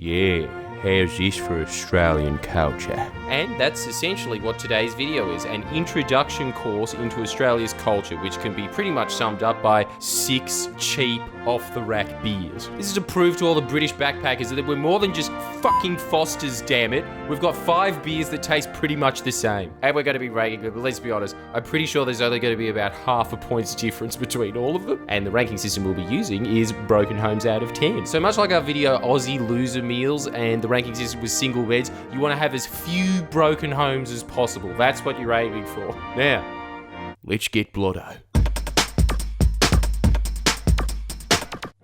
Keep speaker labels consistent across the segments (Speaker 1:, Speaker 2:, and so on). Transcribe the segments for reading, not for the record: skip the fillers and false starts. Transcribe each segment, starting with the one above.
Speaker 1: Yeah, how's this for Australian culture?
Speaker 2: And that's essentially what today's video is, an introduction course into Australia's culture, which can be pretty much summed up by 6 cheap, off-the-rack beers. This is to prove to all the British backpackers that we're more than just fucking Fosters, damn it. We've got 5 beers that taste pretty much the same. And we're going to be ranking good, but let's be honest, I'm pretty sure there's only going to be about half a point's difference between all of them. And the ranking system we'll be using is broken homes out of 10. So much like our video Aussie loser meals and the ranking system with single beds, you want to have as few broken homes as possible. That's what you're aiming for. Now, let's get blotto.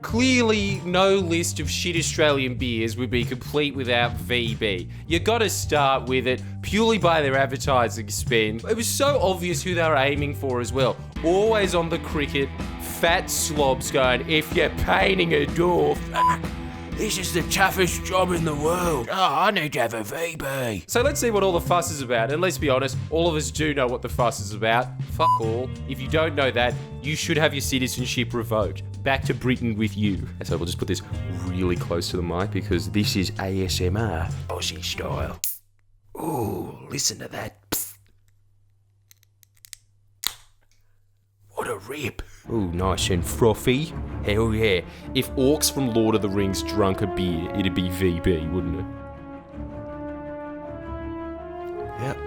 Speaker 2: Clearly, no list of shit Australian beers would be complete without VB. You gotta start with it, purely by their advertising spend. It was so obvious who they were aiming for as well. Always on the cricket, fat slobs going, if you're painting a door, fuck, this is the toughest job in the world. Oh, I need to have a VB. So let's see what all the fuss is about. And let's be honest, all of us do know what the fuss is about. Fuck all. If you don't know that, you should have your citizenship revoked. Back to Britain with you. So we'll just put this really close to the mic because this is ASMR, Aussie style. Ooh, listen to that. Psst. What a rip. Ooh, nice and frothy. Hell yeah. If orcs from Lord of the Rings drunk a beer, it'd be VB, wouldn't it? Yep.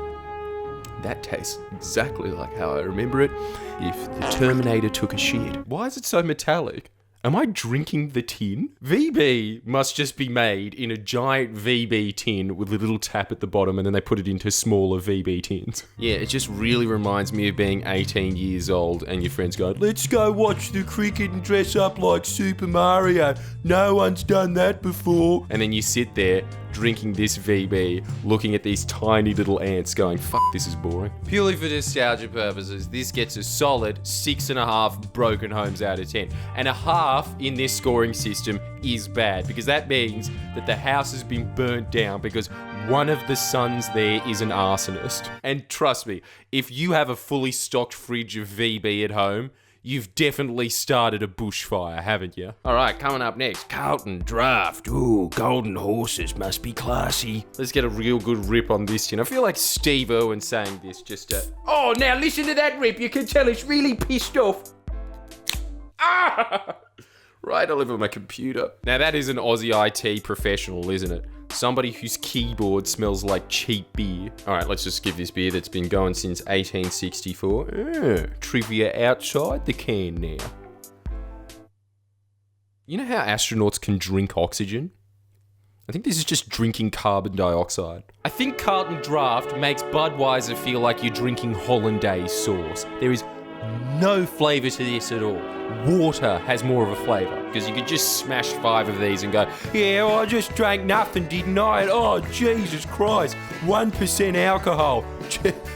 Speaker 2: That tastes exactly like how I remember it if the Terminator took a shit. Why is it so metallic? Am I drinking the tin? VB must just be made in a giant VB tin with a little tap at the bottom and then they put it into smaller VB tins. Yeah, it just really reminds me of being 18 years old and your friends go, let's go watch the cricket and dress up like Super Mario. No one's done that before. And then you sit there drinking this VB, looking at these tiny little ants going, fuck, this is boring. Purely for nostalgia purposes, this gets a solid 6.5 broken homes out of 10. And a half in this scoring system is bad, because that means that the house has been burnt down because one of the sons there is an arsonist. And trust me, if you have a fully stocked fridge of VB at home, you've definitely started a bushfire, haven't you? All right, coming up next, Carlton Draft. Ooh, golden horses must be classy. Let's get a real good rip on this tin. I feel like Steve Irwin saying this just to... Oh, now listen to that rip. You can tell it's really pissed off. Ah! Right all over my computer. Now that is an Aussie IT professional, isn't it? Somebody whose keyboard smells like cheap beer. All right, let's just give this beer that's been going since 1864. Trivia outside the can now. You know how astronauts can drink oxygen? I think this is just drinking carbon dioxide. I think Carlton Draft makes Budweiser feel like you're drinking hollandaise sauce. There is no flavour to this at all. Water has more of a flavour, because you could just smash 5 of these and go, yeah, well, I just drank nothing, didn't I? Oh, Jesus Christ, 1% alcohol.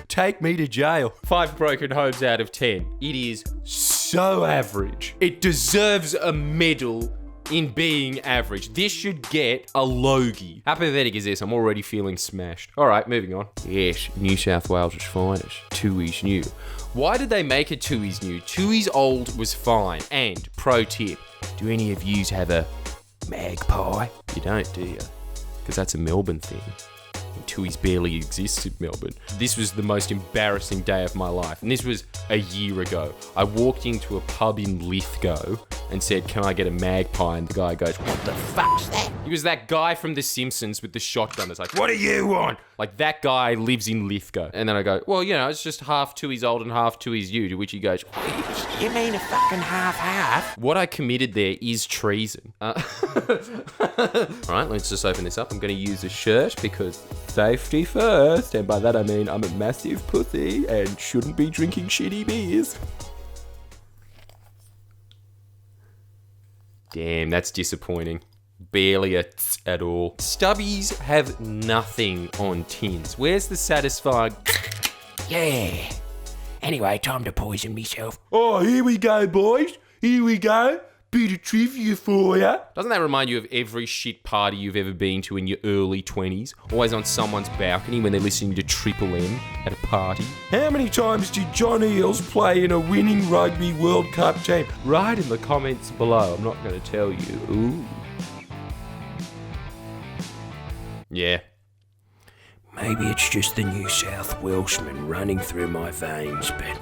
Speaker 2: Take me to jail. 5 broken homes out of 10. It is so average. It deserves a medal in being average. This should get a Logie. How pathetic is this? I'm already feeling smashed. All right, moving on. Yes, New South Wales' finest. Tooheys New. Why did they make it Tooheys New? Tooheys Old was fine. And, pro tip, do any of yous have a magpie? You don't, do you? Because that's a Melbourne thing. And Tooheys barely exists in Melbourne. This was the most embarrassing day of my life. And this was a year ago. I walked into a pub in Lithgow and said, can I get a magpie? And the guy goes, what the fuck's that? He was that guy from The Simpsons with the shotgun that's like, what do you want? Like, that guy lives in Lithgow. And then I go, well, you know, it's just half Tooheys Old and half Tooheys New. To which he goes, you mean a fucking half-half? What I committed there is treason. All right, let's just open this up. I'm going to use a shirt because safety first. And by that I mean I'm a massive pussy and shouldn't be drinking shitty beers. Damn, that's disappointing. Barely a tss at all. Stubbies have nothing on tins. Where's the satisfying... Yeah. Anyway, time to poison myself. Oh, here we go, boys. Here we go. Bit of trivia for ya. Doesn't that remind you of every shit party you've ever been to in your early 20s? Always on someone's balcony when they're listening to Triple M at a party. How many times did John Eales play in a winning Rugby World Cup team? Write in the comments below. I'm not going to tell you. Ooh. Yeah.
Speaker 1: Maybe it's just the New South Welshman running through my veins, but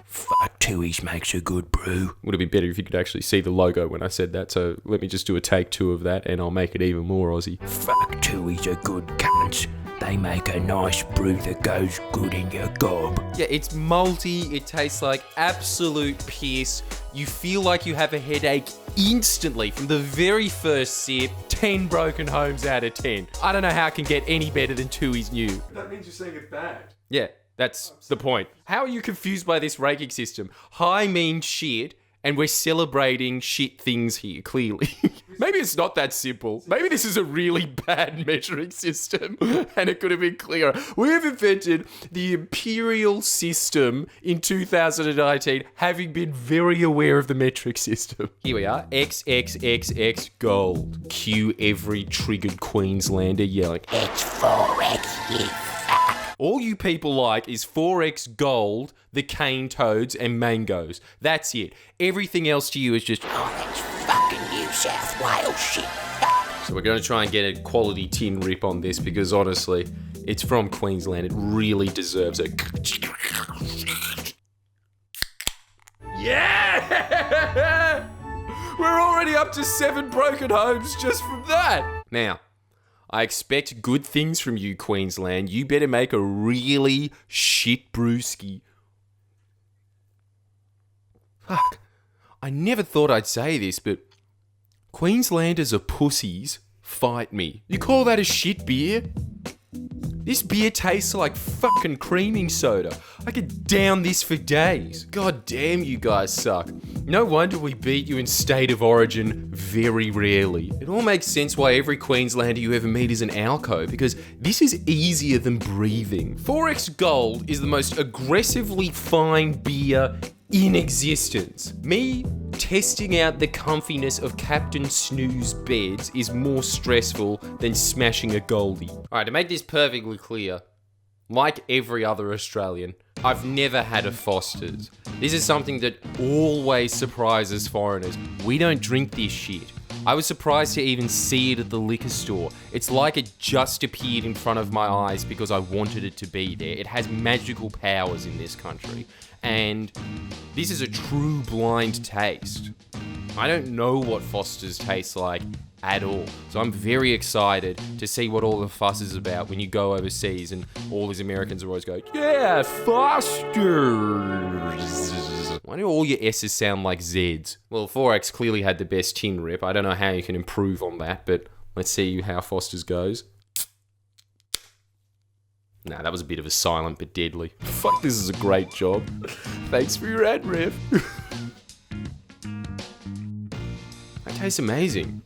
Speaker 1: fuck, Tooheys makes a good brew.
Speaker 2: Would have been better if you could actually see the logo when I said that, so let me just do a take 2 of that and I'll make it even more Aussie.
Speaker 1: Fuck, Tooheys are good cunts. They make a nice brew that goes good in your gob.
Speaker 2: Yeah, it's malty, it tastes like absolute piss. You feel like you have a headache instantly from the very first sip. 10 broken homes out of 10. I don't know how it can get any better than Tooheys New.
Speaker 3: That means you're saying it's bad.
Speaker 2: Yeah, that's the point. How are you confused by this ranking system? High means shit, and we're celebrating shit things here, clearly. Maybe it's not that simple. Maybe this is a really bad measuring system, and it could have been clearer. We've invented the imperial system in 2019, having been very aware of the metric system. Here we are, XXXX gold. Cue every triggered Queenslander yelling,
Speaker 1: X4X, you fuck.
Speaker 2: all you people like is 4X gold, the cane toads, and mangoes. That's it. Everything else to you is just,
Speaker 1: Oh, that's fucking New South Wales shit.
Speaker 2: So we're going to try and get a quality tin rip on this because honestly, it's from Queensland. It really deserves it. Yeah! We're already up to 7 broken homes just from that. Now, I expect good things from you, Queensland. You better make a really shit brewski. Fuck. I never thought I'd say this, but Queenslanders are pussies. Fight me. You call that a shit beer? This beer tastes like fucking creaming soda. I could down this for days. God damn, you guys suck. No wonder we beat you in state of origin very rarely. It all makes sense why every Queenslander you ever meet is an alco, because this is easier than breathing. 4X Gold is the most aggressively fine beer in existence. Me testing out the comfiness of Captain Snooze beds is more stressful than smashing a Goldie. Alright, to make this perfectly clear, like every other Australian, I've never had a Foster's. This is something that always surprises foreigners. We don't drink this shit. I was surprised to even see it at the liquor store. It's like it just appeared in front of my eyes because I wanted it to be there. It has magical powers in this country. And this is a true blind taste. I don't know what Foster's tastes like at all. So I'm very excited to see what all the fuss is about when you go overseas and all these Americans are always going, yeah, Foster's. Why do all your S's sound like Z's? Well, 4X clearly had the best tin rip. I don't know how you can improve on that, but let's see how Foster's goes. Nah, that was a bit of a silent but deadly. Fuck, this is a great job. Thanks for your ad ref. That tastes amazing.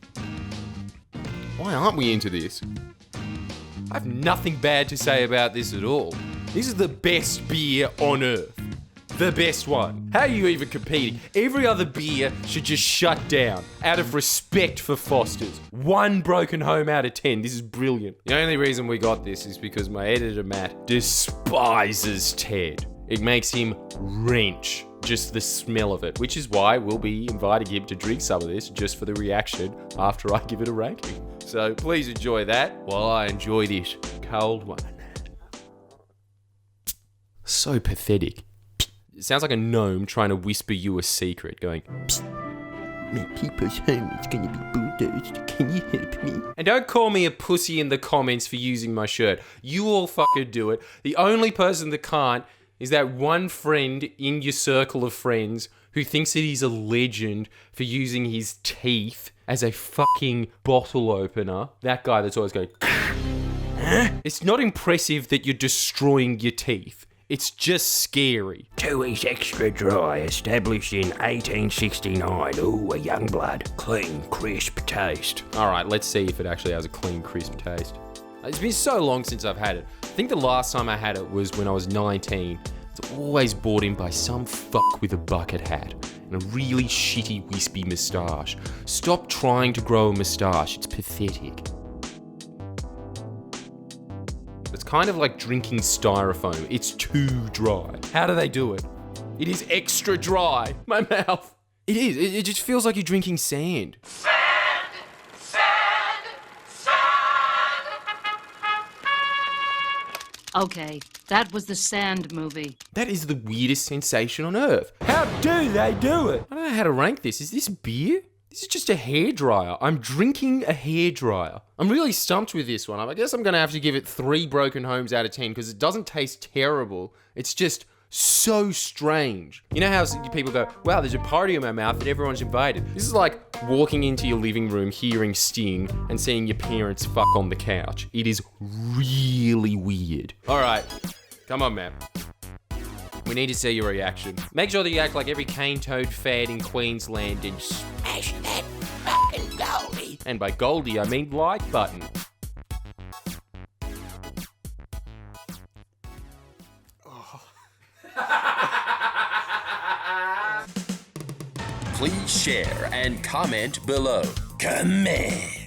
Speaker 2: Why aren't we into this? I have nothing bad to say about this at all. This is the best beer on earth. The best one. How are you even competing? Every other beer should just shut down out of respect for Foster's. 1 broken home out of 10. This is brilliant. The only reason we got this is because my editor Matt despises Ted. It makes him wrench just the smell of it, which is why we'll be inviting him to drink some of this just for the reaction after I give it a ranking. So please enjoy that while I enjoy this cold one. So pathetic. It sounds like a gnome trying to whisper you a secret, going, psst, my people's home is gonna be bulldozed. Can you help me? And don't call me a pussy in the comments for using my shirt. You all fucking do it. The only person that can't is that one friend in your circle of friends who thinks that he's a legend for using his teeth as a fucking bottle opener. That guy that's always going, huh? It's not impressive that you're destroying your teeth. It's just scary.
Speaker 1: Tooheys Extra Dry, established in 1869. Ooh, a young blood. Clean, crisp taste.
Speaker 2: Alright, let's see if it actually has a clean, crisp taste. It's been so long since I've had it. I think the last time I had it was when I was 19. It's always bought in by some fuck with a bucket hat and a really shitty wispy moustache. Stop trying to grow a moustache, it's pathetic. It's kind of like drinking styrofoam. It's too dry. How do they do it? It is extra dry. My mouth. It is. It just feels like you're drinking sand.
Speaker 4: Sand, sand, sand.
Speaker 3: Okay, that was the sand movie.
Speaker 2: That is the weirdest sensation on earth.
Speaker 1: How do they do it?
Speaker 2: I don't know how to rank this. Is this beer? This is just a hairdryer. I'm drinking a hairdryer. I'm really stumped with this one. I guess I'm going to have to give it 3 broken homes out of 10 because it doesn't taste terrible. It's just so strange. You know how people go, wow, there's a party in my mouth and everyone's invited. This is like walking into your living room, hearing Sting, and seeing your parents fuck on the couch. It is really weird. All right, come on, man. We need to see your reaction. Make sure that you act like every cane-toed fan in Queensland and smash that fucking Goldie. And by Goldie, I mean like button.
Speaker 1: Please share and comment below. Comment.